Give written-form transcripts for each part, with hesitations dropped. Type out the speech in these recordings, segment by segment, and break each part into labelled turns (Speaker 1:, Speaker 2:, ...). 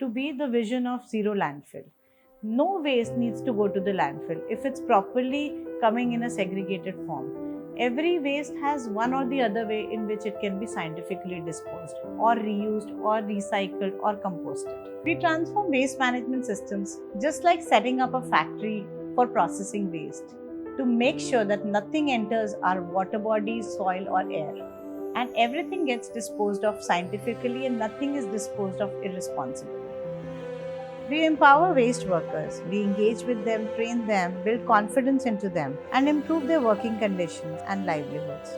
Speaker 1: to be the vision of zero landfill. No waste needs to go to the landfill if it's properly coming in a segregated form. Every waste has one or the other way in which it can be scientifically disposed or reused or recycled or composted. We transform waste management systems just like setting up a factory for processing waste to make sure that nothing enters our water bodies, soil, or air, and everything gets disposed of scientifically and nothing is disposed of irresponsibly. We empower waste workers, we engage with them, train them, build confidence into them, and improve their working conditions and livelihoods.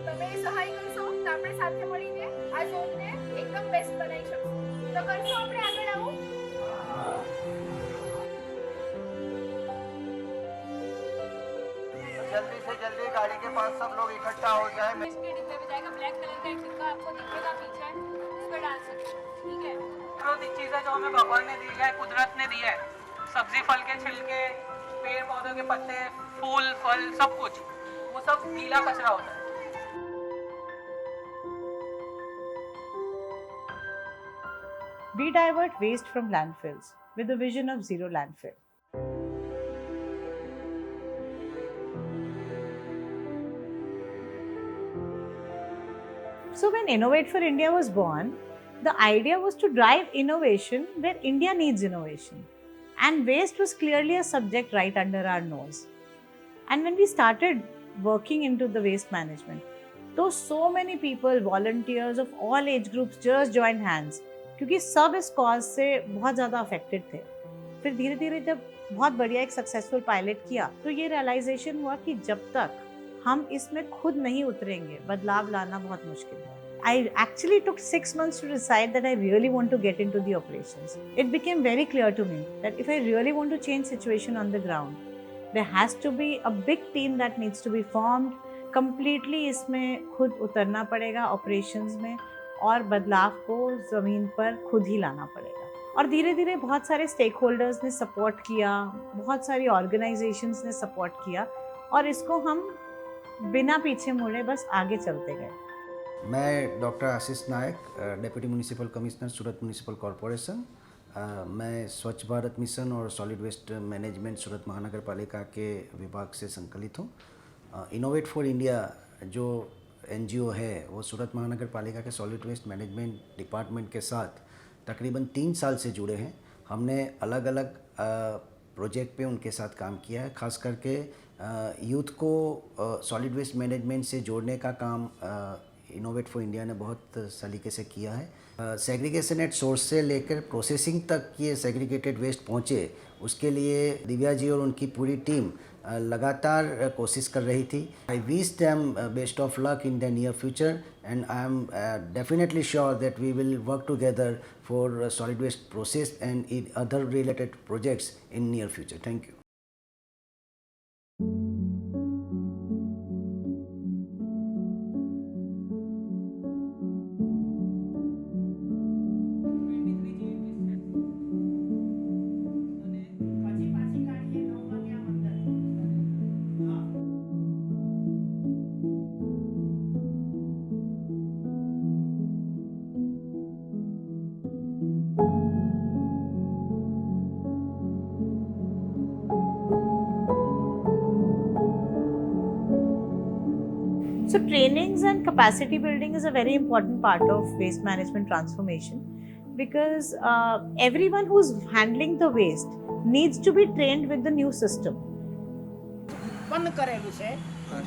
Speaker 2: તમે સહાય કરશો તો આપણે સાથે મળીને આ ઝોનને એકદમ બેસ્ટ બનાવી શકશું. તો કરશો આપણે આગળ આવું?
Speaker 3: जल्दी से जल्दी गाड़ी के पास सब लोग इकट्ठा हो जाए।
Speaker 2: इसके डिब्बे में जाएगा, ब्लैक कलर का एक डिब्बा आपको दिखेगा पीछे, उस पर डाल सकते हो. ठीक है.
Speaker 4: प्राकृतिक चीज़ है जो हमें भगवान ने दी है, कुदरत ने दी है. सब्जी फल के छिलके, पेड़ पौधों के पत्ते, फूल फल सब कुछ, वो सब गीला कचरा होता है.
Speaker 1: We divert waste from landfills with the vision of zero landfill. So, when Innovate for India was born, the idea was to drive innovation where India needs innovation. And waste was clearly a subject right under our nose. And when we started working into the waste management, so many people, volunteers of all age groups just joined hands क्योंकि सब इस cause से बहुत ज़्यादा affected थे. फिर धीरे धीरे जब बहुत बढ़िया एक सक्सेसफुल पायलट किया तो ये रियलाइजेशन हुआ कि जब तक हम इसमें खुद नहीं उतरेंगे बदलाव लाना बहुत मुश्किल है. I actually took 6 months to decide that I really want to get into the operations. It became very clear to me that if I really want to change situation on the ground, there has to be a big team that needs to be formed. Completely इसमें खुद उतरना पड़ेगा operations में और बदलाव को ज़मीन पर खुद ही लाना पड़ेगा. और धीरे धीरे बहुत सारे स्टेक होल्डर्स ने सपोर्ट किया, बहुत सारी ऑर्गेनाइजेशंस ने सपोर्ट किया और इसको हम बिना पीछे मुड़े बस आगे चलते गए.
Speaker 5: मैं डॉक्टर आशीष नायक, डेप्यूटी म्यूनिसिपल कमिश्नर सूरत म्यूनिसिपल कॉरपोरेशन. मैं स्वच्छ भारत मिशन और सॉलिड वेस्ट मैनेजमेंट सूरत महानगर पालिका के विभाग से संकलित हूँ. इनोवेट फॉर इंडिया जो NGO है वो सूरत महानगर पालिका के सॉलिड वेस्ट मैनेजमेंट डिपार्टमेंट के साथ तकरीबन 3 साल से जुड़े हैं. हमने अलग अलग प्रोजेक्ट पे उनके साथ काम किया है. ख़ास करके यूथ को सॉलिड वेस्ट मैनेजमेंट से जोड़ने का काम इनोवेट फॉर इंडिया ने बहुत सलीके से किया है. सेग्रीगेशन एट सोर्स से लेकर प्रोसेसिंग तक ये सेग्रीगेटेड वेस्ट पहुँचे, उसके लिए दिव्या जी और उनकी पूरी टीम लगातार कोशिश कर रही थी. I wish them best of luck in the near future and I am definitely sure that we will work together for solid waste process and other related projects in near future. Thank you.
Speaker 1: So trainings and capacity building is a very important part of waste management transformation because everyone who's handling the waste needs to be trained with the new system.
Speaker 6: ઉત્પન્ન કરેલું છે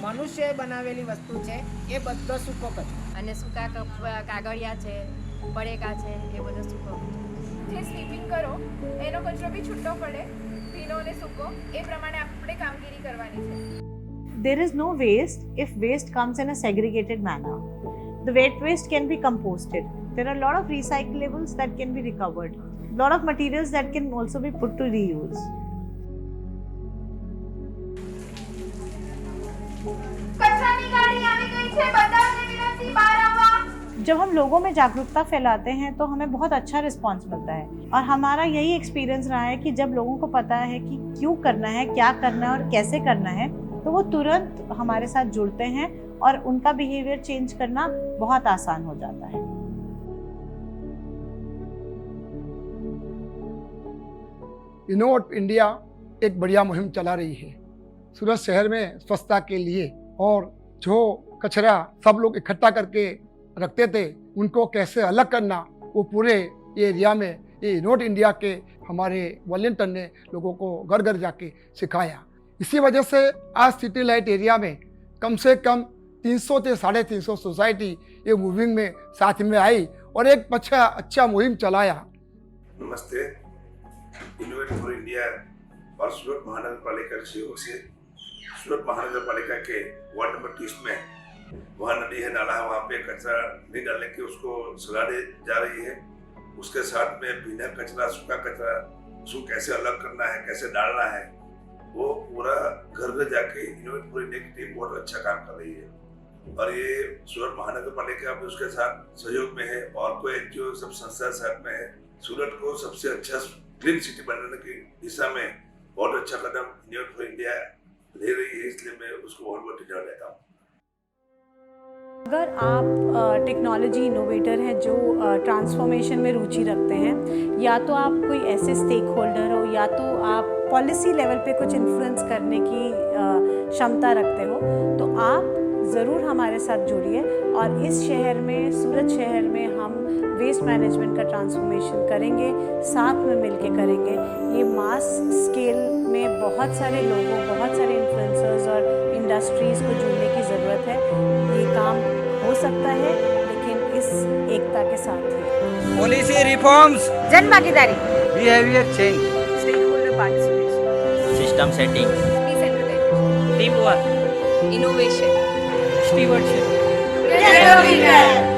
Speaker 6: મનુષ્ય બનાવેલી વસ્તુ છે એ બધો સૂકો કચરો
Speaker 7: અને સૂકા કાગળિયા છે, બળેકા છે, એ બધો સૂકો
Speaker 2: જે સ્વીપિંગ કરો એનો કચરો બી છૂટો પડે, ભીનો અને સૂકો, એ પ્રમાણે આપણે કામગીરી કરવાની છે.
Speaker 1: There is no waste if waste comes in a segregated manner. The wet waste can be composted. There are a lot of recyclables that can be recovered. A lot of materials that can also be put to reuse.
Speaker 2: કચરાની ગાડી આવી ગઈ છે, બધાને વિનંતી બહાર આવવા.
Speaker 1: जब हम लोगों में जागरूकता फैलाते हैं तो हमें बहुत अच्छा रिस्पांस मिलता है और हमारा यही एक्सपीरियंस रहा है कि जब लोगों को पता है कि क्यों करना है, क्या करना है और कैसे करना है, तो वो तुरंत हमारे साथ जुड़ते हैं और उनका बिहेवियर चेंज करना बहुत आसान हो जाता है.
Speaker 8: इनोवेट इंडिया एक बढ़िया मुहिम चला रही है सूरत शहर में स्वच्छता के लिए, और जो कचरा सब लोग इकट्ठा करके रखते थे उनको कैसे अलग करना, वो पूरे एरिया में ये इनोवेट इंडिया के हमारे वॉलंटियर ने लोगों को घर घर जाके सिखाया। इसी वजह से आज सिटी लाइट एरिया में कम से कम 300 से 350 सोसाइटी ये मूविंग में साथ में आई और एक अच्छा मुहिम चलाया।
Speaker 9: नमस्ते। इनोवेट फॉर इंडिया और सूरत महानगर पालिका के सहयोग से सूरत महानगर पालिका के वार्ड नंबर 30 में वहाँ नदी है, नाला है, वहाँ पे कचरा नहीं डालने की उसको सलाह दी जा रही है। उसके साथ में भीना कचरा, सूखा कचरा, उसको कैसे अलग करना है, कैसे डालना है, वो पूरा घर घर जाके इनोवेट फॉर इंडिया की टीम बहुत अच्छा काम कर रही है। और ये सूरत महानगर पालिका भी उसके साथ सहयोग में है और कोई एनजीओ सब संस्था साथ में है। सूरत को सबसे अच्छा क्लीन सिटी बनाने की दिशा में बहुत अच्छा कदम इनोवेट फॉर इंडिया ले रही है, इसलिए मैं उसको बहुत बहुत धन्यवाद देता हूँ।
Speaker 1: अगर आप टेक्नोलॉजी इनोवेटर हैं जो ट्रांसफॉर्मेशन में रुचि रखते हैं, या तो आप कोई ऐसे स्टेक होल्डर हो या तो आप पॉलिसी लेवल पे कुछ इन्फ्लुएंस करने की क्षमता रखते हो, तो आप ज़रूर हमारे साथ जुड़िए और इस शहर में, सूरत शहर में हम वेस्ट मैनेजमेंट का ट्रांसफॉर्मेशन करेंगे, साथ में मिलके करेंगे। ये मास स्केल में बहुत सारे लोगों, बहुत सारे इन्फ्लुएंसर्स और इंडस्ट्रीज़ को जुड़ने की ज़रूरत है। ये काम हो सकता है लेकिन इस एकता के साथ ही।
Speaker 10: पॉलिसी रिफॉर्म्स,
Speaker 7: जन भागीदारी,
Speaker 10: behaviour change,
Speaker 7: stakeholder participation,
Speaker 10: system setting,
Speaker 7: decentralisation,
Speaker 4: team work,
Speaker 7: innovation,
Speaker 4: stewardship.
Speaker 7: जय